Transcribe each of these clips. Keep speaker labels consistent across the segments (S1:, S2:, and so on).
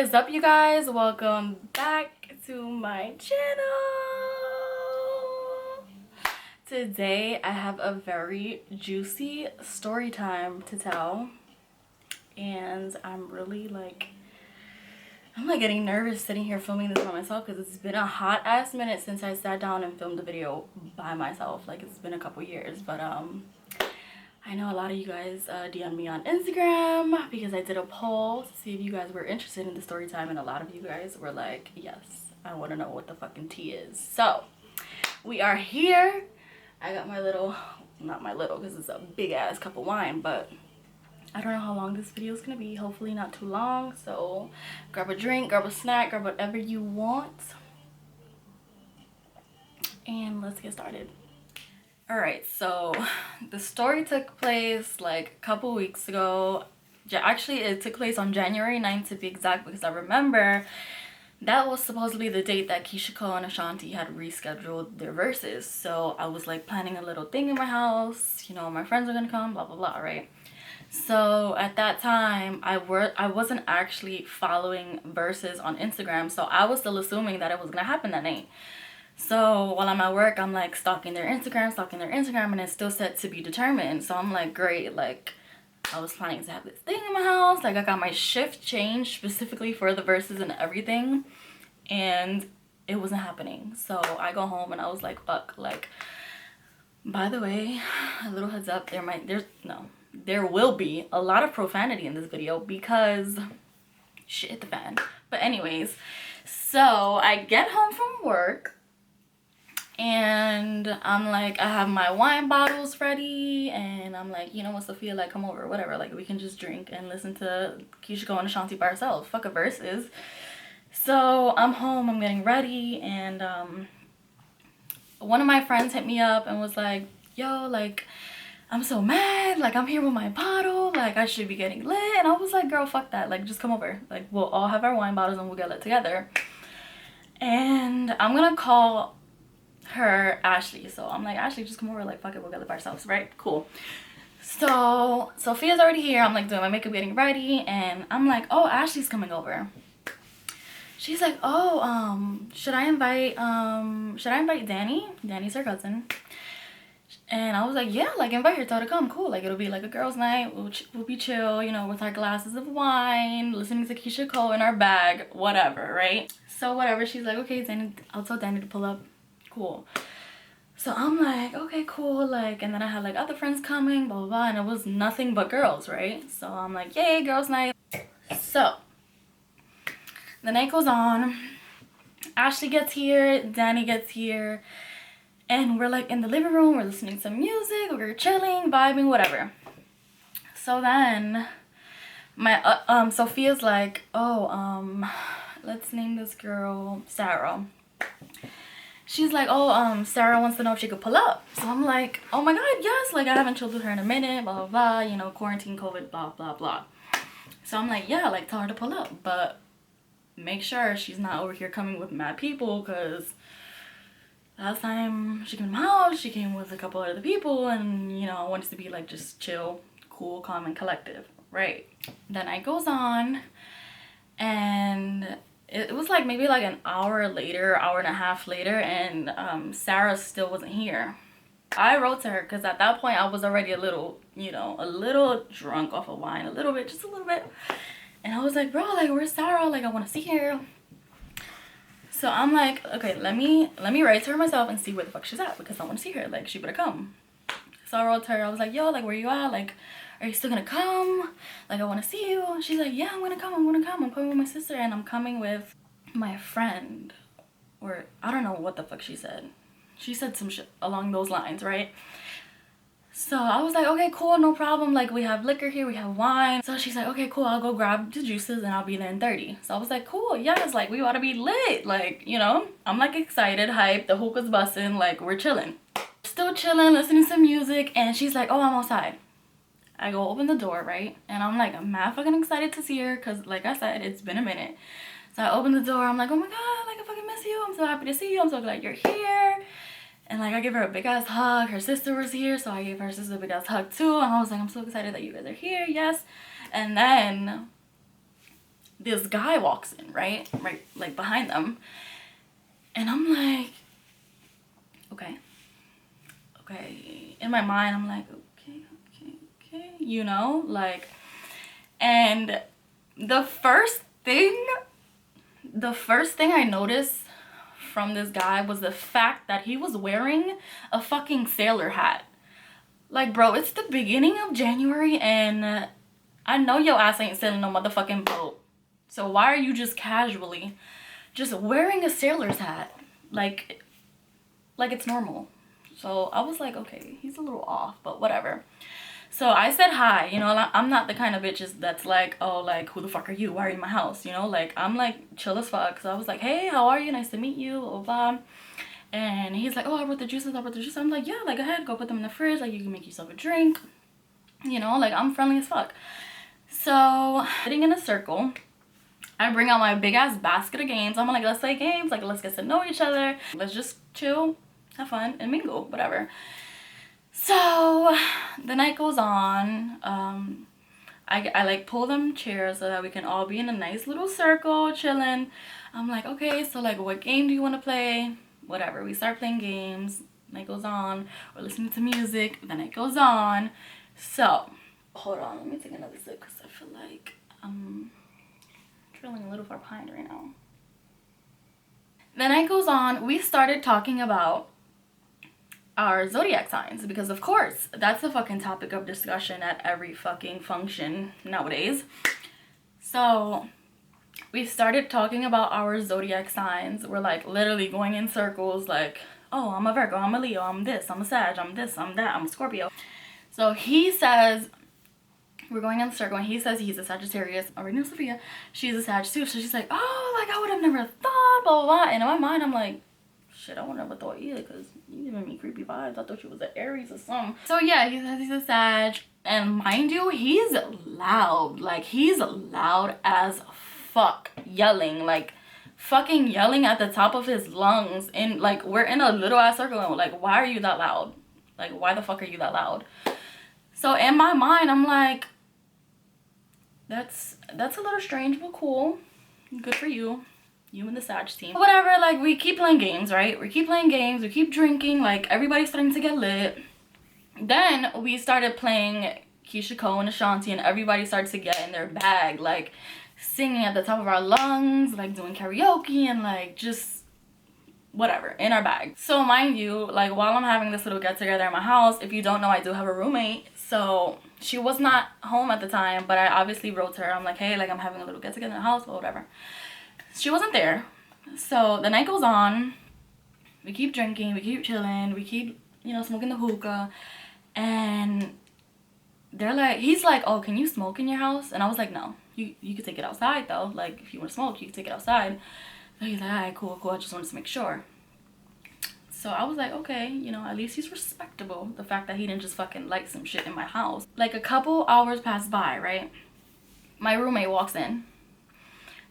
S1: is up, you guys? Welcome back to my channel. Today I have a very juicy story time to tell, and I'm getting nervous sitting here filming this by myself because it's been a hot ass minute since I sat down and filmed a video by myself. Like, it's been a couple years, but I know a lot of you guys DM'd me on Instagram because I did a poll to see if you guys were interested in the story time, and a lot of you guys were like, yes, I want to know what the fucking tea is. So we are here. I got my little, not my little because it's a big ass cup of wine, but I don't know how long this video is gonna be. Hopefully not too long. So grab a drink, grab a snack, grab whatever you want, and let's get started. All right, so the story took place like a couple weeks ago. Actually, it took place on January 9th to be exact, because I remember that was supposedly the date that Keisha Cole and Ashanti had rescheduled their verses. So I was like planning a little thing in my house, you know, my friends are gonna come, blah blah blah, right? So at that time I wasn't actually following verses on Instagram, so I was still assuming that it was gonna happen that night. So while I'm at work, I'm like stalking their Instagram, and it's still set to be determined. So I'm like, great, like I was planning to have this thing in my house. Like, I got my shift changed specifically for the verses and everything, and it wasn't happening. So I go home and I was like, fuck. Like, by the way, a little heads up, there will be a lot of profanity in this video because shit hit the fan. But anyways, so I get home from work and I'm like, I have my wine bottles ready, and I'm like, you know what, Sophia, like, come over, whatever, like, we can just drink and listen to Keisha Cole and Ashanti by ourselves. Fuck a verses. So I'm home, I'm getting ready, and one of my friends hit me up and was like, yo, like, I'm so mad, like, I'm here with my bottle, like, I should be getting lit. And I was like, girl, fuck that, like, just come over, like, we'll all have our wine bottles and we'll get lit together. And I'm gonna call her Ashley. So I'm like, Ashley, just come over, like, fuck it, we'll get lit by ourselves, right? Cool. So Sophia's already here. I'm like doing my makeup, getting ready, and I'm like, oh, Ashley's coming over. She's like, oh, should I invite Danny? Danny's her cousin. And I was like, yeah, like, invite her, tell her to come. Cool, like, it'll be like a girls' night. We'll be chill, you know, with our glasses of wine, listening to Keisha Cole in our bag, whatever, right? So whatever, she's like, okay, Danny, I'll tell Danny to pull up. Cool. So I'm like, okay, cool, like, and then I had like other friends coming, blah blah blah, and it was nothing but girls, right? So I'm like, yay, girls' night. So the night goes on, Ashley gets here, Danny gets here, and we're like in the living room, we're listening to music, we're chilling, vibing, whatever. So then my Sophia's like, oh, let's name this girl Sarah. She's like, oh, Sarah wants to know if she could pull up. So I'm like, oh my god, yes, like, I haven't chilled with her in a minute, blah blah blah, you know, quarantine, COVID, blah blah blah. So I'm like, yeah, like, tell her to pull up, but make sure she's not over here coming with mad people, because last time she came to my house, she came with a couple other people, and, you know, I want it to be like just chill, cool, calm, and collective, right? The night goes on, and it was like maybe like an hour later, hour and a half later, and Sarah still wasn't here. I wrote to her because at that point I was already a little, you know, a little drunk off of wine, a little bit, just a little bit. And I was like, bro, like, where's Sarah? Like, I want to see her. So I'm like, okay, let me write to her myself and see where the fuck she's at, because I want to see her. Like, she better come. So I wrote to her. I was like, yo, like, where you at? Like, are you still gonna come? Like, I want to see you. She's like, yeah, I'm gonna come. I'm coming with my sister, and I'm coming with my friend. Or I don't know what the fuck she said. She said some shit along those lines, right? So I was like, okay, cool, no problem. Like, we have liquor here, we have wine. So she's like, okay, cool, I'll go grab the juices and I'll be there in 30. So I was like, cool, yes, like, we ought to be lit. Like, you know, I'm like excited, hyped, the hookah's busting, like, we're chilling. Still chilling, listening to music, and she's like, oh, I'm outside. I go open the door, right? And I'm like, I'm mad fucking excited to see her, because like I said, it's been a minute. So I open the door, I'm like, oh my god, like, I fucking miss you. I'm so happy to see you. I'm so glad you're here. And like, I give her a big ass hug. Her sister was here, so I gave her sister a big ass hug too. And I was like, I'm so excited that you guys are here, yes. And then this guy walks in, right like behind them, and I'm like, okay, in my mind I'm like, okay, you know, like. And the first thing I noticed from this guy was the fact that he was wearing a fucking sailor hat. Like, bro, it's the beginning of January and I know your ass ain't sailing no motherfucking boat. So why are you just casually just wearing a sailor's hat? Like it's normal. So I was like, okay, he's a little off, but whatever. So I said hi, you know, I'm not the kind of bitches that's like, oh, like, who the fuck are you? Why are you in my house? You know, like, I'm like chill as fuck. So I was like, hey, how are you? Nice to meet you, blah, blah. And he's like, oh, I brought the juices. I'm like, yeah, like, go ahead, go put them in the fridge. Like, you can make yourself a drink. You know, like, I'm friendly as fuck. So, sitting in a circle, I bring out my big ass basket of games. I'm like, let's play games. Like, let's get to know each other. Let's just chill, have fun, and mingle, whatever. So the night goes on. I like pull them chairs so that we can all be in a nice little circle chilling. I'm like, okay, so like, what game do you want to play? Whatever. We start playing games. Night goes on. We're listening to music. The night goes on. So hold on, let me take another sip because I feel like I'm drilling a little far behind right now. The night goes on. We started talking about our zodiac signs because of course that's the fucking topic of discussion at every fucking function nowadays. So we started talking about our zodiac signs. We're like literally going in circles like, oh, I'm a Virgo, I'm a Leo, I'm this, I'm a Sag, I'm this, I'm that, I'm a Scorpio. So he says, we're going in the circle, and he says he's a Sagittarius. Already know Sophia, she's a Sag too. So she's like, oh, like I would have never thought, blah, blah, blah. And in my mind I'm like, shit, I would never thought either because you giving me creepy vibes. I thought you was an Aries or something. So yeah, he says he's a Sag. And mind you, he's loud. Like, he's loud as fuck. Yelling. Like, fucking yelling at the top of his lungs. And, like, we're in a little ass circle. And we're like, why are you that loud? Like, why the fuck are you that loud? So in my mind, I'm like, that's a little strange, but cool. Good for you. You and the Sag team. Whatever, like, we keep playing games, right? We keep playing games, we keep drinking, like, everybody's starting to get lit. Then we started playing Keisha Cole and Ashanti, and everybody started to get in their bag, like, singing at the top of our lungs, like, doing karaoke, and, like, just whatever, in our bag. So, mind you, like, while I'm having this little get-together in my house, if you don't know, I do have a roommate, so she was not home at the time, but I obviously wrote to her. I'm like, hey, like, I'm having a little get-together in the house, or whatever. She wasn't there. So the night goes on. We keep drinking, we keep chilling, we keep, you know, smoking the hookah. And they're like, he's like, oh, can you smoke in your house? And I was like, no, you can take it outside though. Like, if you want to smoke, you can take it outside. So he's like, all right, cool, I just wanted to make sure. So I was like, okay, you know, at least he's respectable. The fact that he didn't just fucking light some shit in my house. Like, a couple hours pass by, right? My roommate walks in.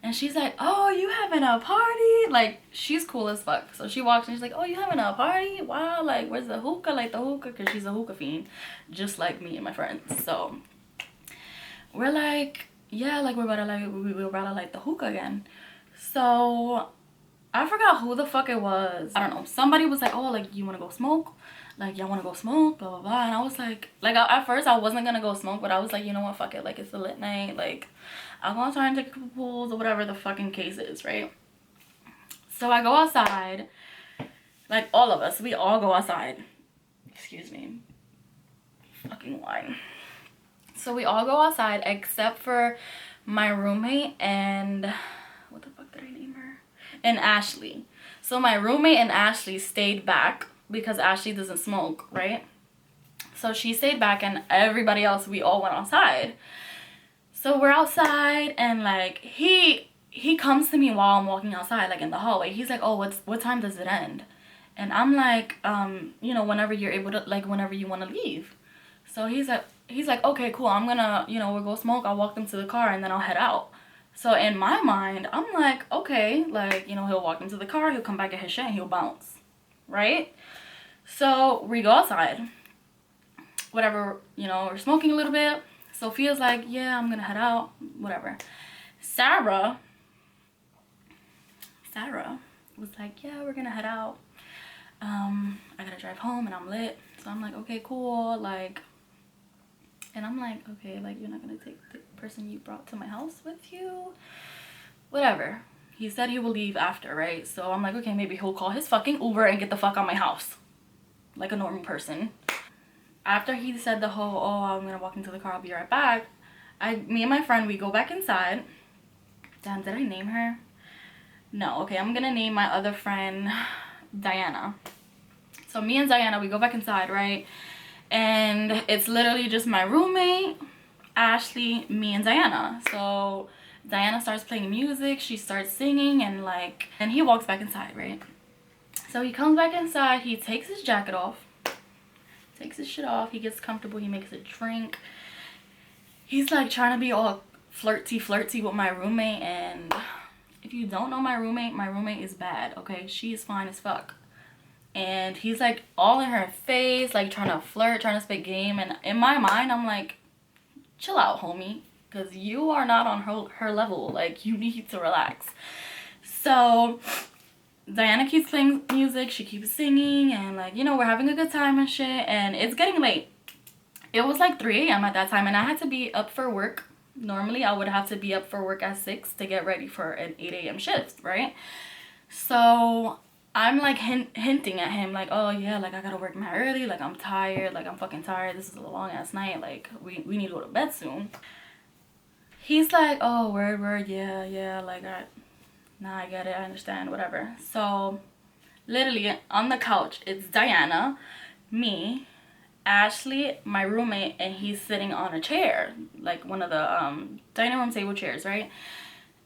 S1: And she's like, oh, you having a party? Like, she's cool as fuck. So she walks in, she's like, oh, you having a party? Wow, like, where's the hookah? Like, the hookah, because she's a hookah fiend, just like me and my friends. So we're like, yeah, like, we're about to light the hookah again. So I forgot who the fuck it was. I don't know. Somebody was like, oh, like, you want to go smoke? Like, y'all want to go smoke? Blah, blah, blah. And I was like, at first I wasn't going to go smoke, but I was like, you know what? Fuck it. Like, it's a lit night. Like, I'm going to try and take a couple pulls or whatever the fucking case is, right? So I go outside. Like, all of us. We all go outside. Excuse me. Fucking wine. So we all go outside except for my roommate and... what the fuck did I name her? And Ashley. So my roommate and Ashley stayed back because Ashley doesn't smoke, right? So she stayed back and everybody else, we all went outside. So we're outside and like he comes to me while I'm walking outside, like in the hallway. He's like, oh, what time does it end? And I'm like, you know, whenever you're able to, like, whenever you want to leave. So he's like, okay, cool. I'm gonna, you know, we'll go smoke. I'll walk them to the car and then I'll head out. So in my mind, I'm like, okay, like, you know, he'll walk into the car, he'll come back at his shit and he'll bounce, right? So we go outside, whatever, you know, we're smoking a little bit. Sophia's like, yeah, I'm gonna head out, whatever. Sarah was like, yeah, we're gonna head out. I gotta drive home and I'm lit. So I'm like, okay, cool. Like, and I'm like, okay, like, you're not gonna take the person you brought to my house with you? Whatever. He said he will leave after, right? So I'm like, okay, maybe he'll call his fucking Uber and get the fuck out of my house. Like a normal person. After he said the whole, oh, I'm gonna walk into the car, I'll be right back. Me and my friend, we go back inside. Damn, did I name her? No, okay, I'm gonna name my other friend Diana. So me and Diana, we go back inside, right? And it's literally just my roommate, Ashley, me, and Diana. So Diana starts playing music, she starts singing, and like, and he walks back inside, right? So he comes back inside, he takes his jacket off, takes his shit off, he gets comfortable, he makes a drink. He's like trying to be all flirty with my roommate, and if you don't know my roommate is bad, okay? She is fine as fuck. And he's like all in her face, like trying to flirt, trying to spit game. And in my mind, I'm like, chill out, homie, because you are not on her level. Like, you need to relax. So Diana keeps playing music, she keeps singing, and like, you know, we're having a good time and shit. And it's getting late. It was like 3 a.m. at that time, and I had to be up for work. Normally I would have to be up for work at 6 to get ready for an 8 a.m. shift, right? So I'm like hinting at him, like, oh yeah, like I gotta work mad early, like I'm tired, like I'm fucking tired, this is a long ass night, like we need to go to bed soon. He's like, oh, word, yeah, like I get it, I understand, whatever. So literally on the couch, it's Diana, me, Ashley, my roommate, and he's sitting on a chair, like one of the dining room table chairs, right?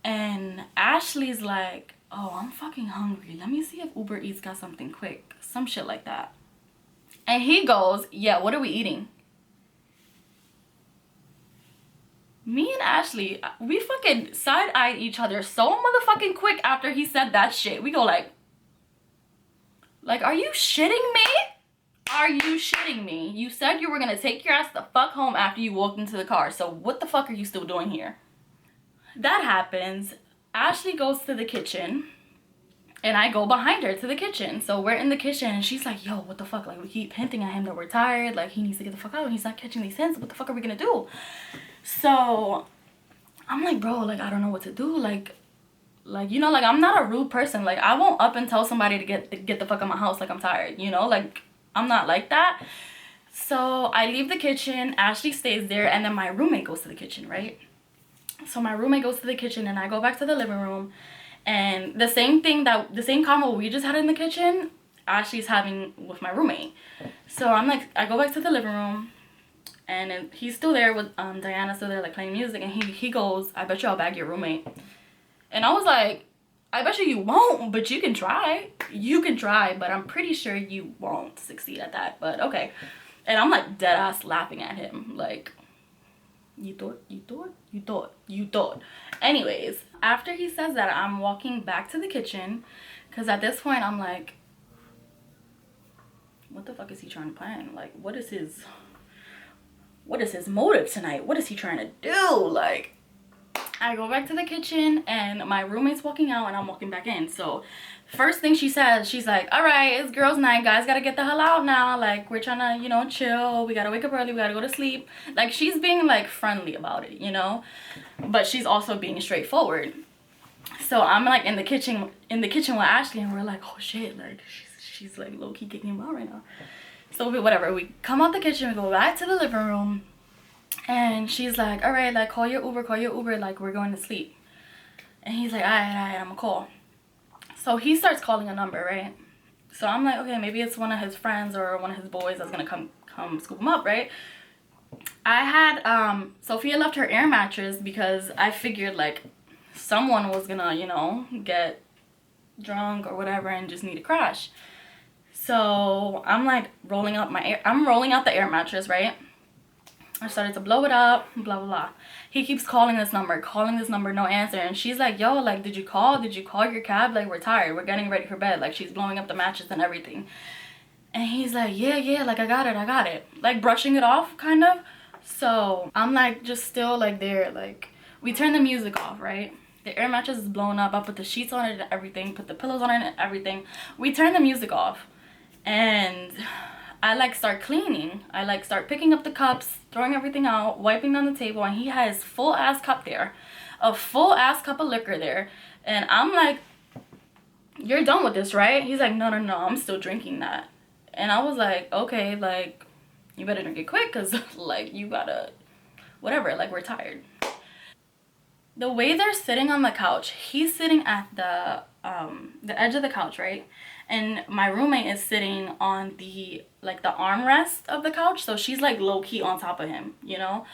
S1: And Ashley's like, oh, I'm fucking hungry, let me see if Uber Eats got something quick, some shit like that. And he goes, yeah, what are we eating? Me and Ashley, we fucking side-eyed each other so motherfucking quick after he said that shit. We go like, are you shitting me? Are you shitting me? You said you were gonna take your ass the fuck home after you walked into the car, so what the fuck are you still doing here? That happens. Ashley goes to the kitchen, and I go behind her to the kitchen. So we're in the kitchen, and she's like, yo, what the fuck? Like, we keep hinting at him that we're tired, like he needs to get the fuck out, and he's not catching these hints. What the fuck are we gonna do? So I'm like, bro, like, I don't know what to do. Like, you know, like, I'm not a rude person. Like, I won't up and tell somebody to get the fuck out of my house, like I'm tired, you know? Like, I'm not like that. So I leave the kitchen, Ashley stays there, and then my roommate goes to the kitchen, right? So my roommate goes to the kitchen, and I go back to the living room, and the same convo we just had in the kitchen, Ashley's having with my roommate. So I'm like, I go back to the living room, and then he's still there with Diana, still there, like, playing music, and he goes, I bet you I'll bag your roommate. And I was like, I bet you won't, but you can try. You can try, but I'm pretty sure you won't succeed at that. But okay. And I'm like dead ass laughing at him. Like, you thought. Anyways, after he says that, I'm walking back to the kitchen. Because at this point, I'm like, what the fuck is he trying to plan? Like, what is his motive tonight? What is he trying to do? Like, I go back to the kitchen, and my roommate's walking out, and I'm walking back in. So first thing she says, she's like, all right, it's girls' night, guys gotta get the hell out now, like, we're trying to, you know, chill, we gotta wake up early, we gotta go to sleep. Like, she's being like friendly about it, you know, but she's also being straightforward. So I'm like in the kitchen with Ashley, and we're like, oh shit, like she's like low-key kicking him out right now. So whatever, we come out the kitchen, we go back to the living room, and she's like, all right, like, call your Uber, like, we're going to sleep. And he's like, all right, I'm gonna call. So he starts calling a number, right? So I'm like, okay, maybe it's one of his friends or one of his boys that's gonna come scoop him up, right? I had Sophia left her air mattress because I figured like someone was gonna, you know, get drunk or whatever and just need a crash. So I'm like rolling out the air mattress, right? I started to blow it up, blah blah blah. He keeps calling this number, no answer. And she's like, yo, like, did you call your cab? Like, we're tired, we're getting ready for bed. Like, she's blowing up the mattress and everything. And he's like, yeah, like, I got it, like brushing it off kind of. So I'm like just still like there, like We turn the music off, right? The air mattress is blown up. I put the sheets on it and everything, put the pillows on it and everything. We turn the music off, and I like start cleaning. I like start picking up the cups, throwing everything out, wiping down the table, and he has full ass cup there, a full ass cup of liquor there. And I'm like, you're done with this, right? He's like, no, no, no, I'm still drinking that. And I was like, okay, like, you better drink it quick, because like, you gotta, whatever, like, we're tired. The way they're sitting on the couch, he's sitting at the edge of the couch, right? And my roommate is sitting on the, like, the armrest of the couch. So she's like low-key on top of him, you know?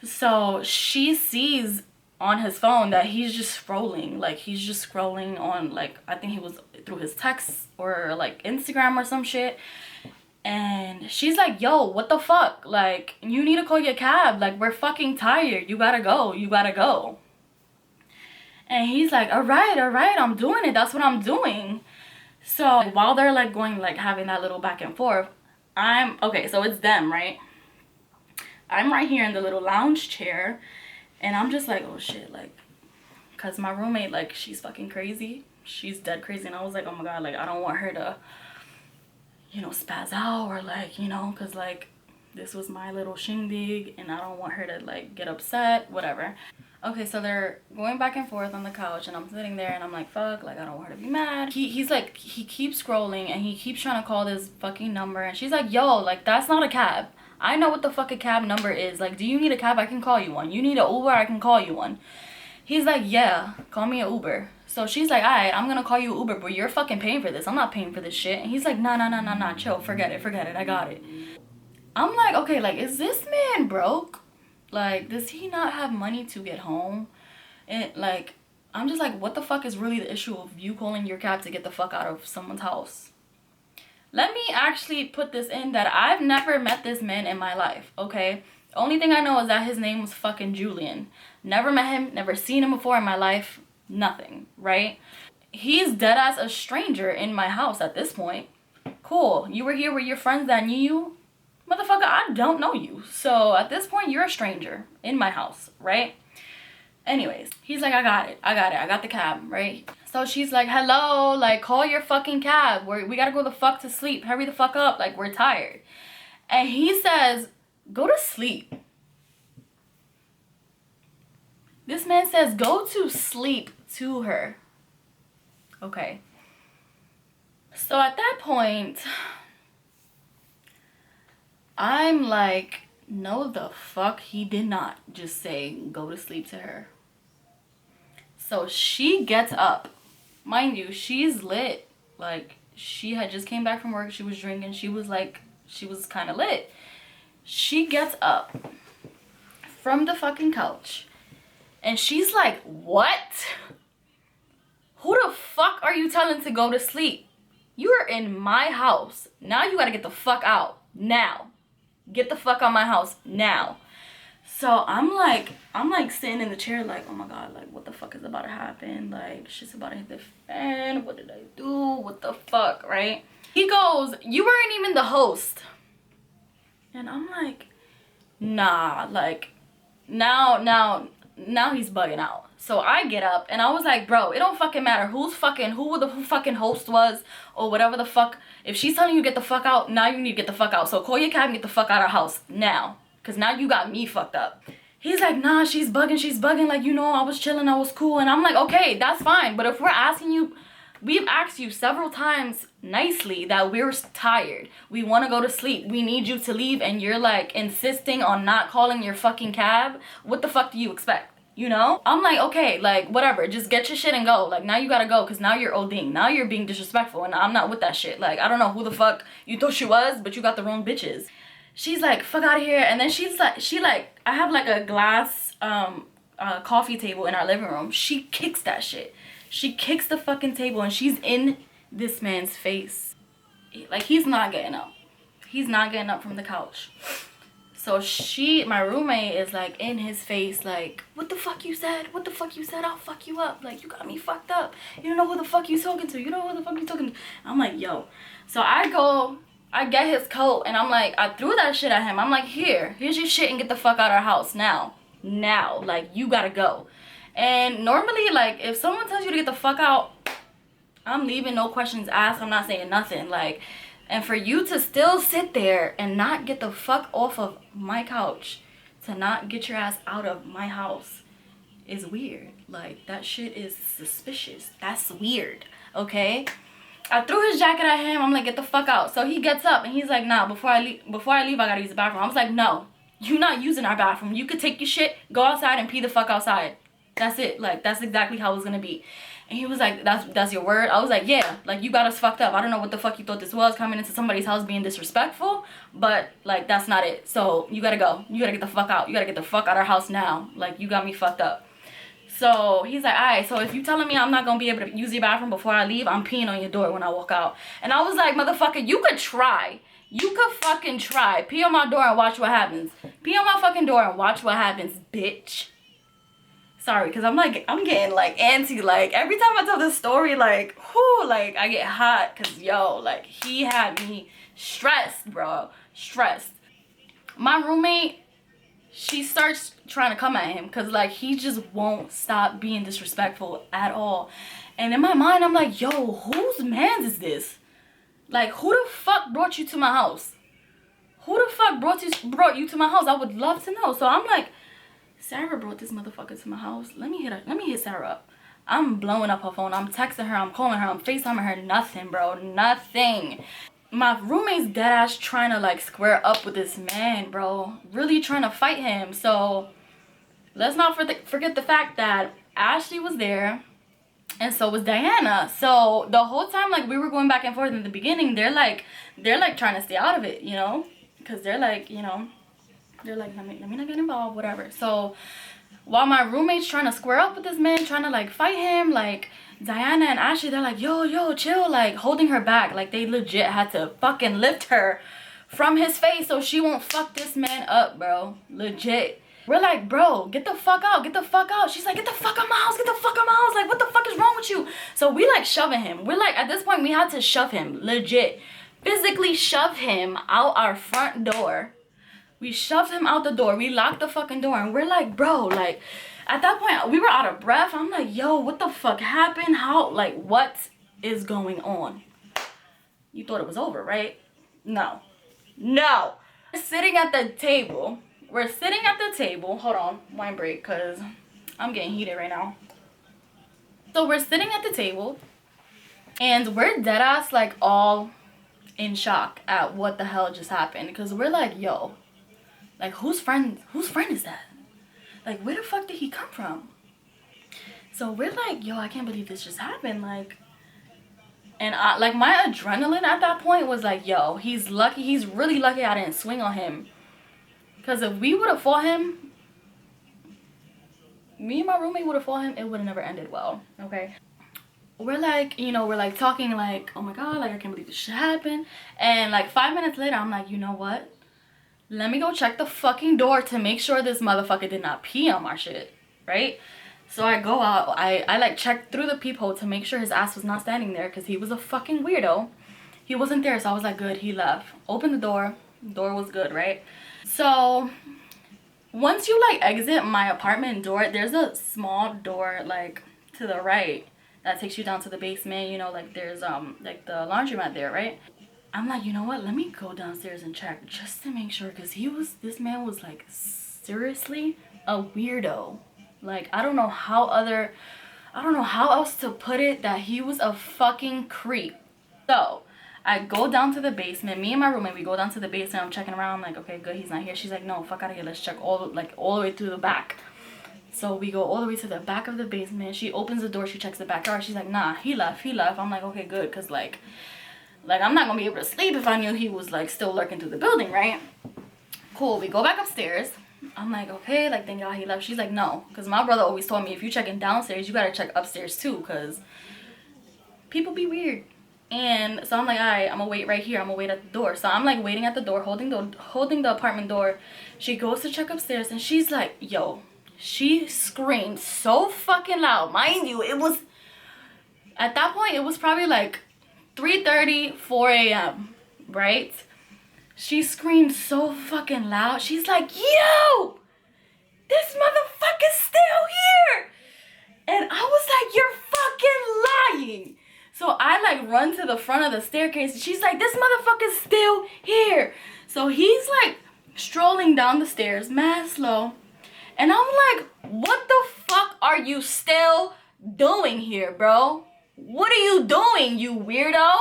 S1: So she sees on his phone that he's just scrolling. Like, he's just scrolling on, like, I think he was through his texts or like Instagram or some shit. And she's like, yo, what the fuck? Like, you need to call your cab. Like, we're fucking tired. You gotta go. You gotta go. And he's like, all right, I'm doing it. That's what I'm doing. So while they're like going, like having that little back and forth, okay, so it's them, right? I'm right here in the little lounge chair, and I'm just like, oh shit, like, cause my roommate, like, she's fucking crazy. She's dead crazy. And I was like, oh my God, like, I don't want her to, you know, spaz out, or like, you know, cause like, this was my little shindig, and I don't want her to like get upset, whatever. Okay, so they're going back and forth on the couch, and I'm sitting there, and I'm like, fuck, like, I don't want her to be mad. He's like, he keeps scrolling, and he keeps trying to call this fucking number, and she's like, yo, like, that's not a cab. I know what the fuck a cab number is. Like, do you need a cab? I can call you one. You need an Uber? I can call you one. He's like, yeah, call me an Uber. So she's like, all right, I'm gonna call you an Uber, but you're fucking paying for this. I'm not paying for this shit. And he's like, nah, chill, forget it, I got it. I'm like, okay, like, is this man broke? Like, does he not have money to get home? And like, I'm just like, what the fuck is really the issue of you calling your cab to get the fuck out of someone's house? Let me actually put this in that I've never met this man in my life, okay? The only thing I know is that his name was fucking Julian. Never met him, never seen him before in my life, nothing, right? He's dead as a stranger in my house at this point. Cool, you were here with your friends that knew you? Motherfucker, I don't know you. So at this point, you're a stranger in my house, right? Anyways, he's like, I got the cab, right? So she's like, hello, like, call your fucking cab. We gotta go the fuck to sleep. Hurry the fuck up, like, we're tired. And he says, go to sleep. This man says, go to sleep to her. Okay. So at that point, I'm like, no the fuck he did not just say go to sleep to her. So she gets up. Mind you, she's lit. Like, she had just came back from work. She was drinking. She was like, she was kind of lit. She gets up from the fucking couch, and she's like, what? Who the fuck are you telling to go to sleep? You're in my house. Now you gotta get the fuck out. Now. Get the fuck out of my house now. So I'm like sitting in the chair like, oh my God, like, what the fuck is about to happen? Like, shit's about to hit the fan. What did I do? What the fuck, right? He goes, you weren't even the host. And I'm like, nah, like, now he's bugging out. So I get up, and I was like, bro, it don't fucking matter who the fucking host was or whatever the fuck. If she's telling you to get the fuck out, now you need to get the fuck out. So call your cab and get the fuck out of the house now. Because now you got me fucked up. He's like, nah, she's bugging. Like, you know, I was chilling, I was cool. And I'm like, okay, that's fine. But if we're asking you, we've asked you several times nicely that we're tired. We want to go to sleep. We need you to leave. And you're like insisting on not calling your fucking cab. What the fuck do you expect? You know? I'm like, okay, like, whatever. Just get your shit and go. Like, now you gotta go because now you're ODing. Now you're being disrespectful, and I'm not with that shit. Like, I don't know who the fuck you thought she was, but you got the wrong bitches. She's like, fuck out of here. And then I have like a glass coffee table in our living room. She kicks that shit. She kicks the fucking table, and she's in this man's face. Like, he's not getting up. He's not getting up from the couch. So my roommate is like in his face like, what the fuck you said? What the fuck you said? I'll fuck you up. Like, you got me fucked up. You don't know who the fuck you talking to. You don't know who the fuck you talking to. I'm like, yo. So I get his coat, and I'm like, I threw that shit at him. I'm like, here's your shit, and get the fuck out of our house now. now. Like, you gotta go. And normally, like, if someone tells you to get the fuck out, I'm leaving, no questions asked. I'm not saying nothing. Like, and for you to still sit there and not get the fuck off of my couch, to not get your ass out of my house, is weird. Like, that shit is suspicious. That's weird, okay? I threw his jacket at him. I'm like, get the fuck out. So he gets up and he's like, nah, before I leave, I gotta use the bathroom. I was like, no, you're not using our bathroom. You could take your shit, go outside and pee the fuck outside. That's it. Like, that's exactly how it was gonna be. And he was like, that's your word? I was like, yeah. Like, you got us fucked up. I don't know what the fuck you thought this was, coming into somebody's house being disrespectful, but, like, that's not it. So, you gotta go. You gotta get the fuck out. You gotta get the fuck out of our house now. Like, you got me fucked up. So, he's like, alright, so if you telling me I'm not gonna be able to use your bathroom before I leave, I'm peeing on your door when I walk out. And I was like, motherfucker, you could try. You could fucking try. Pee on my door and watch what happens. Pee on my fucking door and watch what happens, bitch. Sorry, because I'm getting, like, antsy. Like, every time I tell this story, like, whoo, like, I get hot. Because, yo, like, he had me stressed, bro. Stressed. My roommate, she starts trying to come at him. Because, like, he just won't stop being disrespectful at all. And in my mind, I'm like, yo, whose man's is this? Like, who the fuck brought you to my house? Who the fuck brought you to my house? I would love to know. So, I'm like, Sarah brought this motherfucker to my house. Let me hit Sarah up. I'm blowing up her phone. I'm texting her. I'm calling her. I'm FaceTiming her. Nothing, bro. Nothing. My roommate's deadass trying to, like, square up with this man, bro. Really trying to fight him. So, let's not forget the fact that Ashley was there. And so was Diana. So, the whole time, like, we were going back and forth in the beginning, they're like trying to stay out of it, you know? Because they're like, you know, they're like, let me not get involved, whatever. So while my roommate's trying to square up with this man, trying to, like, fight him, like, Diana and Ashley, they're like, yo, chill, like, holding her back. Like, they legit had to fucking lift her from his face so she won't fuck this man up, bro. Legit. We're like, bro, get the fuck out, get the fuck out. She's like, get the fuck out my house, get the fuck out my house. Like, what the fuck is wrong with you? So we, like, shoving him. We're like, at this point, we had to shove him, legit. Physically shove him out our front door. We shoved him out the door. We locked the fucking door. And we're like, bro, like, at that point, we were out of breath. I'm like, yo, what the fuck happened? How, like, what is going on? You thought it was over, right? No. No. We're sitting at the table. We're sitting at the table. Hold on. Wine break, because I'm getting heated right now. So we're sitting at the table. And we're deadass, like, all in shock at what the hell just happened. Because we're like, yo. Like, whose friend is that? Like, where the fuck did he come from? So we're like, yo, I can't believe this just happened. Like, and like, my adrenaline at that point was like, yo, he's lucky. He's really lucky I didn't swing on him. Because if we would have fought him, me and my roommate would have fought him, it would have never ended well, okay? We're like, you know, we're like talking like, oh my God, like, I can't believe this shit happened. And like 5 minutes later, I'm like, you know what? Let me go check the fucking door to make sure this motherfucker did not pee on my shit, right? So I go out, I like check through the peephole to make sure his ass was not standing there because he was a fucking weirdo. He wasn't there, so I was like, good, he left. Open the door was good, right? So once you, like, exit my apartment door, there's a small door, like, to the right that takes you down to the basement, you know, like, there's like the laundromat there, right? I'm like, you know what, let me go downstairs and check just to make sure, because this man was, like, seriously a weirdo. Like, I don't know how else to put it, that he was a fucking creep. So I go down to the basement. Me and my roommate, we go down to the basement. I'm checking around. I'm like, okay, good, he's not here. She's like, no, fuck out of here. Let's check all the way through the back. So we go all the way to the back of the basement. She opens the door. She checks the back door. She's like, nah, he left. I'm like, okay, good, because like I'm not gonna be able to sleep if I knew he was, like, still lurking through the building, right? Cool. We go back upstairs. I'm like, okay, like, thank God he left. She's like, no, because my brother always told me, if you're checking downstairs, you gotta check upstairs too, because people be weird. And so I'm like, all right, I'm gonna wait right here. I'm gonna wait at the door. So I'm, like, waiting at the door, holding the apartment door. She goes to check upstairs, and she's like, yo, she screamed so fucking loud. Mind you, it was, at that point, it was probably like 3:30, 4 a.m., right? She screamed so fucking loud. She's like, yo, this motherfucker's still here. And I was like, you're fucking lying. So I like run to the front of the staircase. And she's like, this motherfucker's still here. So he's like strolling down the stairs, mad slow. And I'm like, what the fuck are you still doing here, bro? What are you doing, you weirdo?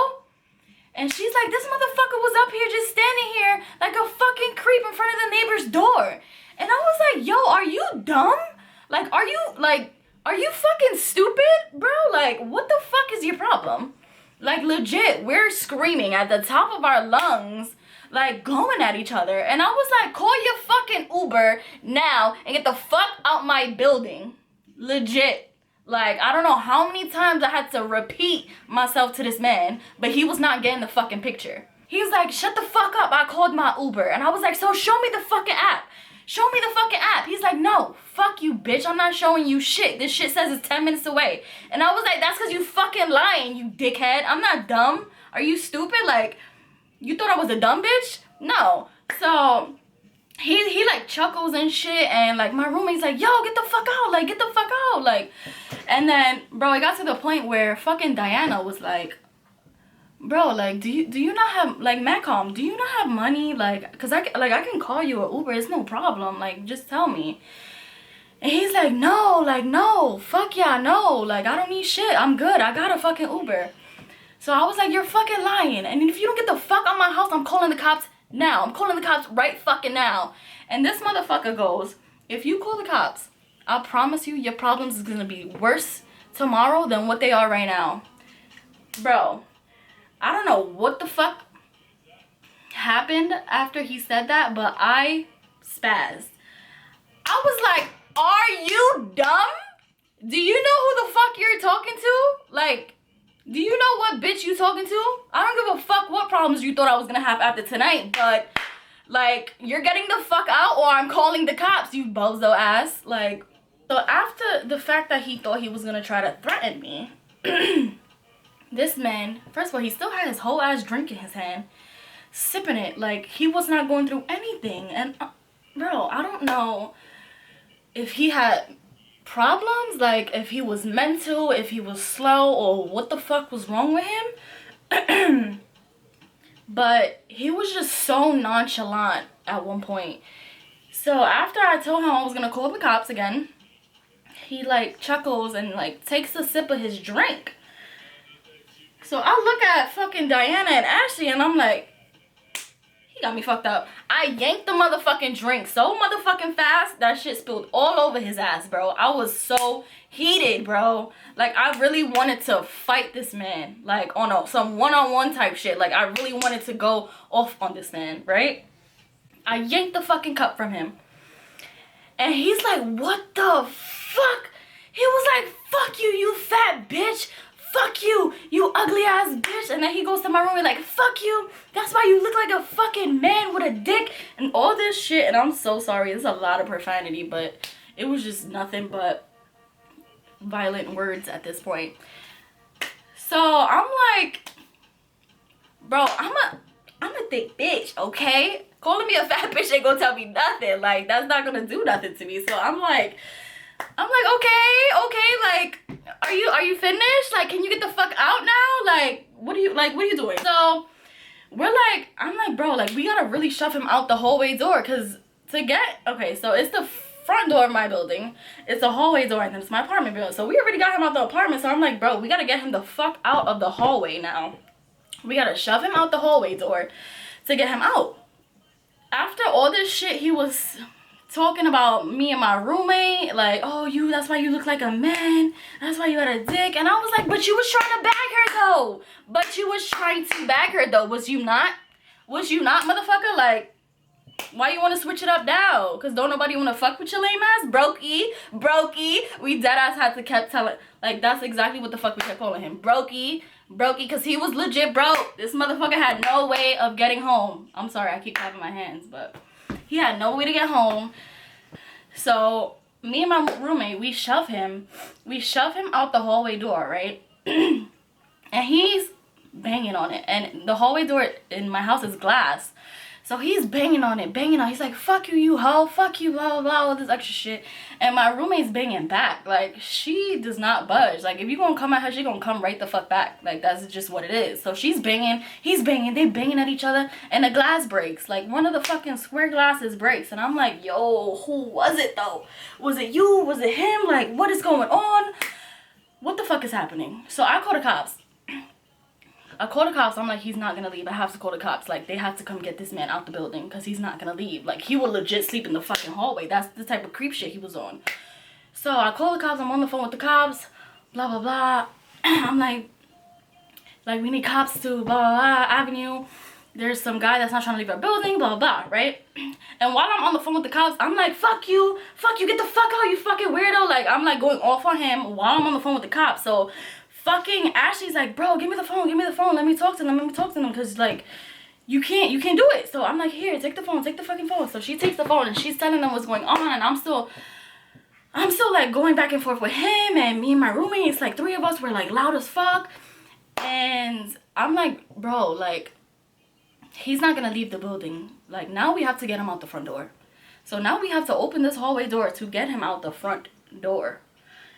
S1: And she's like, this motherfucker was up here just standing here like a fucking creep in front of the neighbor's door. And I was like, yo, are you dumb? Like, are you fucking stupid, bro? Like, what the fuck is your problem? Like, legit, we're screaming at the top of our lungs, like, going at each other. And I was like, call your fucking Uber now and get the fuck out my building. Legit. Like, I don't know how many times I had to repeat myself to this man, but he was not getting the fucking picture. He's like, shut the fuck up. I called my Uber. And I was like, so show me the fucking app. Show me the fucking app. He's like, no, fuck you, bitch. I'm not showing you shit. This shit says it's 10 minutes away. And I was like, that's because you fucking lying, you dickhead. I'm not dumb. Are you stupid? Like, you thought I was a dumb bitch? No. So he like chuckles and shit, and like my roommate's like, yo, get the fuck out. Like, get the fuck out. Like, and then, bro, it got to the point where fucking Diana was like, bro, like, do you not have, like, Macom, do you not have money? Like, because I can call you an Uber. It's no problem. Like, just tell me. And he's like, no, like, no. Fuck yeah, no. Like, I don't need shit. I'm good. I got a fucking Uber. So I was like, you're fucking lying. And if you don't get the fuck out of my house, I'm calling the cops now. I'm calling the cops right fucking now. And this motherfucker goes, if you call the cops, I promise you your problems is going to be worse tomorrow than what they are right now. Bro. I don't know what the fuck happened after he said that, but I spazzed. I was like, are you dumb? Do you know who the fuck you're talking to? Like, do you know what bitch you talking to? I don't give a fuck what problems you thought I was gonna have after tonight, but, like, you're getting the fuck out or I'm calling the cops, you bozo ass. Like, so after the fact that he thought he was gonna try to threaten me, this man, first of all, he still had his whole ass drink in his hand, sipping it like he was not going through anything. And, bro, I don't know if he had problems, like if he was mental, if he was slow, or what the fuck was wrong with him. But he was just so nonchalant at one point. So after I told him I was gonna call the cops again, he like chuckles and like takes a sip of his drink. So I look at fucking Diana and Ashley and I'm like, he got me fucked up. I yanked the motherfucking drink so motherfucking fast that shit spilled all over his ass, bro. I was so heated, bro. Like, I really wanted to fight this man. Like, on some one-on-one type shit. Like, I really wanted to go off on this man, right? I yanked the fucking cup from him. And he's like, what the fuck? He was like, fuck you, you fat bitch. Fuck you, you ugly ass bitch. And then he goes to my room and like, fuck you. That's why you look like a fucking man with a dick and all this shit. And I'm so sorry. There's a lot of profanity, but it was just nothing but violent words at this point. So I'm like, bro, I'm a thick bitch, okay? Calling me a fat bitch ain't gonna tell me nothing. Like, that's not gonna do nothing to me. So I'm like, okay, like, are you finished? Like, can you get the fuck out now? Like, what are you doing? So we're like, I'm like, bro, like, we gotta really shove him out the hallway door, because okay, so it's the front door of my building, it's the hallway door, and then it's my apartment building. So we already got him out the apartment. So I'm like, bro, we gotta get him the fuck out of the hallway now. We gotta shove him out the hallway door to get him out. After all this shit, he was talking about me and my roommate, like, oh, that's why you look like a man, that's why you had a dick. And I was like, but you was trying to bag her though. Was you not, motherfucker? Like, why you want to switch it up now? Because don't nobody want to fuck with your lame ass? Brokey. We dead ass had to kept telling, like, that's exactly what the fuck we kept calling him. Brokey, because he was legit broke. This motherfucker had no way of getting home. I'm sorry, I keep clapping my hands, but he had no way to get home. So me and my roommate, we shove him out the hallway door, right? And he's banging on it. And the hallway door in my house is glass. So he's banging on it, banging on. He's like, fuck you, you hoe, fuck you, blah, blah, blah, all this extra shit. And my roommate's banging back. Like, she does not budge. Like, if you gonna come at her, she gonna come right the fuck back. Like, that's just what it is. So she's banging, he's banging, they banging at each other, and the glass breaks. Like, one of the fucking square glasses breaks. And I'm like, yo, who was it though? Was it you? Was it him? Like, what is going on? What the fuck is happening? So I call the cops. I'm like, he's not gonna leave. I have to call the cops. Like, they have to come get this man out the building because he's not gonna leave. Like, he will legit sleep in the fucking hallway. That's the type of creep shit he was on. So I call the cops. I'm on the phone with the cops. Blah, blah, blah. I'm like, we need cops to blah, blah, blah, Avenue. There's some guy that's not trying to leave our building, blah, blah, blah, right? And while I'm on the phone with the cops, I'm like, fuck you, get the fuck out, you fucking weirdo. Like, I'm like going off on him while I'm on the phone with the cops. So fucking Ashley's like, bro, give me the phone, let me talk to them, because like you can't do it. So I'm like, here, take the fucking phone. So she takes the phone and she's telling them what's going on, and I'm still like going back and forth with him, and me and my roommates, like 3 of us were like loud as fuck. And I'm like, bro, like, he's not gonna leave the building. Like, now we have to get him out the front door. So now we have to open this hallway door to get him out the front door.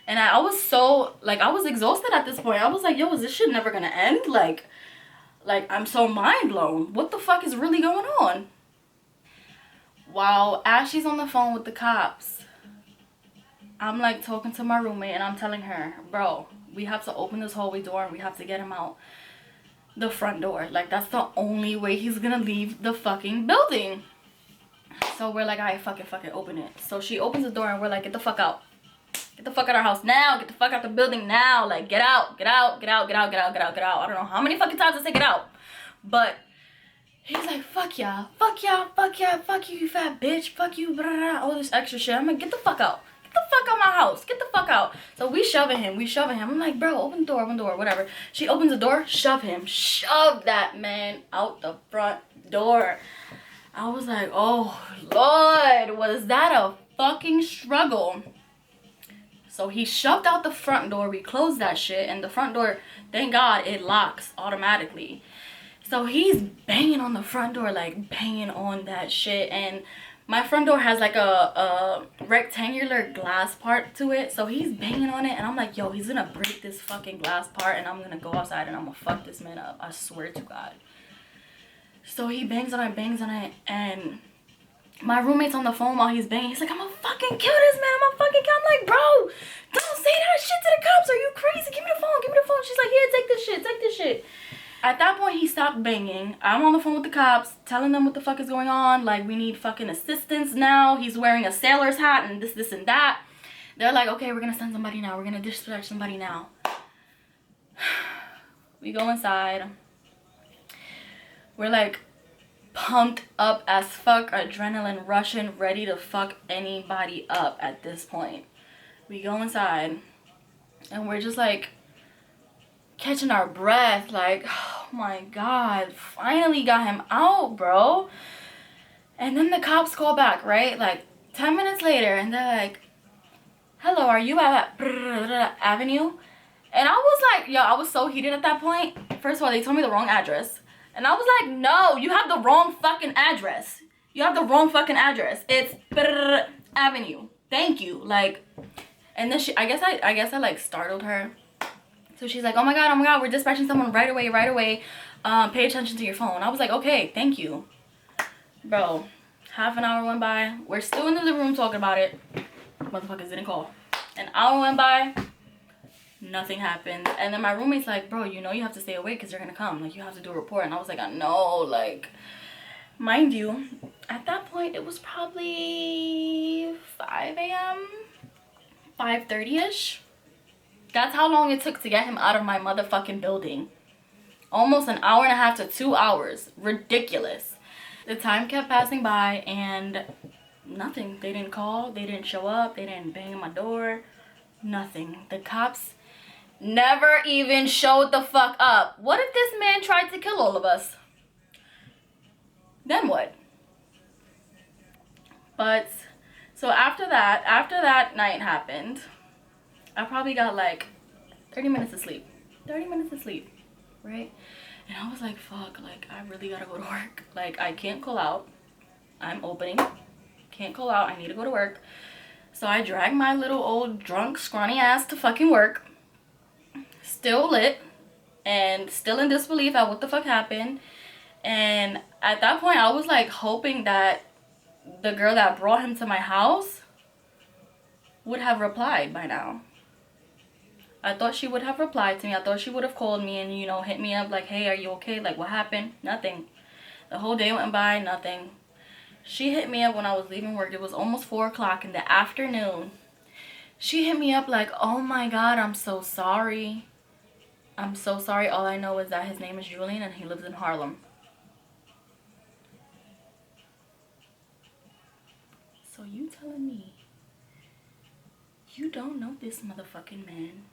S1: And I was so, like, I was exhausted at this point. I was like, yo, is this shit never gonna end? Like I'm so mind blown. What the fuck is really going on? While Ashley's on the phone with the cops, I'm like talking to my roommate and I'm telling her, bro, we have to open this hallway door and we have to get him out the front door. Like, that's the only way he's gonna leave the fucking building. So we're like, alright, fuck it, open it. So she opens the door and we're like, get the fuck out. Get the fuck out of our house now. Get the fuck out the building now. Like, get out. I don't know how many fucking times I say get out. But he's like, fuck y'all, fuck you, you fat bitch, fuck you, blah, blah, blah, all this extra shit. I'm like, get the fuck out. Get the fuck out my house. Get the fuck out. So we shoving him. I'm like, bro, open the door, whatever. She opens the door, shove him. Shove that man out the front door. I was like, oh, Lord, was that a fucking struggle. So he shoved out the front door. We closed that shit. And the front door, thank God, it locks automatically. So he's banging on the front door, like banging on that shit. And my front door has like a rectangular glass part to it. So he's banging on it. And I'm like, yo, he's gonna break this fucking glass part. And I'm gonna go outside and I'm gonna fuck this man up. I swear to God. So he bangs on it. And my roommate's on the phone while he's banging. He's like, I'm gonna fucking kill this man. I'm like, bro, don't say that shit to the cops. Are you crazy? Give me the phone. She's like, here, take this shit. At that point, he stopped banging. I'm on the phone with the cops, telling them what the fuck is going on. Like, we need fucking assistance now. He's wearing a sailor's hat and this and that. They're like, okay, we're gonna send somebody now. We're gonna dispatch somebody now. We go inside. We're like pumped up as fuck, adrenaline rushing, ready to fuck anybody up at this point. We go inside and we're just like catching our breath, like, oh my God, finally got him out, bro. And then the cops call back, right? Like 10 minutes later, and they're like, hello, are you at Avenue? And I was like, yo, I was so heated at that point. First of all, they told me the wrong address. And I was like, no, you have the wrong fucking address. It's Avenue. Thank you. Like, and then I guess I like startled her. So she's like, oh my God, we're dispatching someone right away. Pay attention to your phone. I was like, okay, thank you. Bro, half an hour went by. We're still in the living room talking about it. Motherfuckers didn't call. An hour went by. Nothing happened. And then my roommate's like, bro, you know you have to stay awake because they're gonna come. Like, you have to do a report. And I was like, I know. Like, mind you, at that point, it was probably 5 a.m. 5:30-ish. That's how long it took to get him out of my motherfucking building. Almost an hour and a half to 2 hours. Ridiculous. The time kept passing by and nothing. They didn't call. They didn't show up. They didn't bang on my door. Nothing. The cops never even showed the fuck up. What if this man tried to kill all of us? Then what? But so after that night happened, I probably got like 30 minutes of sleep. 30 minutes of sleep, right? And I was like, fuck, like I really gotta go to work. Like I can't call out. I'm opening. Can't call out. I need to go to work. So I dragged my little old drunk scrawny ass to fucking work. Still lit and still in disbelief at what the fuck happened. And at that point I was like hoping that the girl that brought him to my house would have replied by now. I thought she would have replied to me. I thought she would have called me and, you know, hit me up like, hey, are you okay? Like, what happened? Nothing. The whole day went by, nothing. She hit me up when I was leaving work. It was almost 4 o'clock in the afternoon. She hit me up like, oh my God, I'm so sorry. I'm so sorry. All I know is that his name is Julian and he lives in Harlem. So you telling me you don't know this motherfucking man?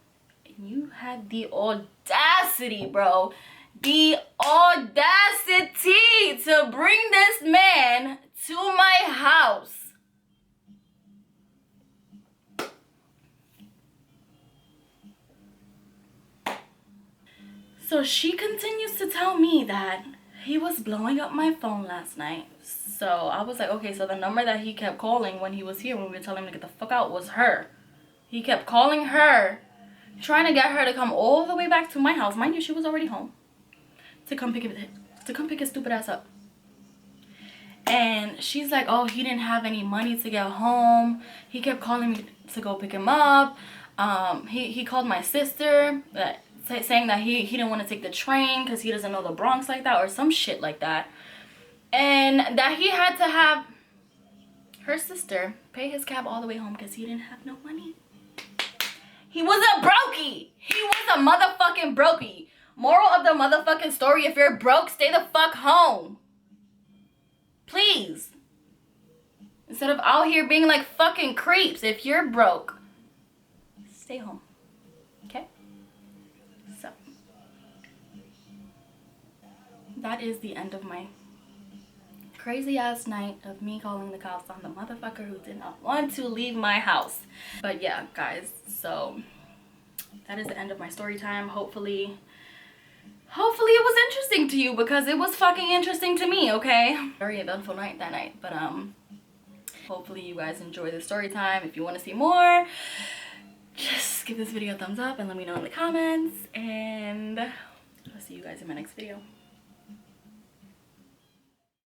S1: And you had the audacity, bro. The audacity to bring this man to my house. So she continues to tell me that he was blowing up my phone last night. So I was like, okay, so the number that he kept calling when he was here, when we were telling him to get the fuck out, was her. He kept calling her, trying to get her to come all the way back to my house. Mind you, she was already home. To come pick his stupid ass up. And she's like, oh, he didn't have any money to get home. He kept calling me to go pick him up. He called my sister, saying that he didn't want to take the train because he doesn't know the Bronx like that or some shit like that. And that he had to have her sister pay his cab all the way home because he didn't have no money. He was a brokey. He was a motherfucking brokey. Moral of the motherfucking story, if you're broke, stay the fuck home. Please. Instead of out here being like fucking creeps. If you're broke, stay home. Okay? So, that is the end of my crazy ass night of me calling the cops on the motherfucker who did not want to leave my house. But yeah, guys, so that is the end of my story time. Hopefully it was interesting to you, because it was fucking interesting to me, okay? Very eventful night that night, but hopefully you guys enjoy the story time. If you want to see more, just give this video a thumbs up and let me know in the comments, and I'll see you guys in my next video.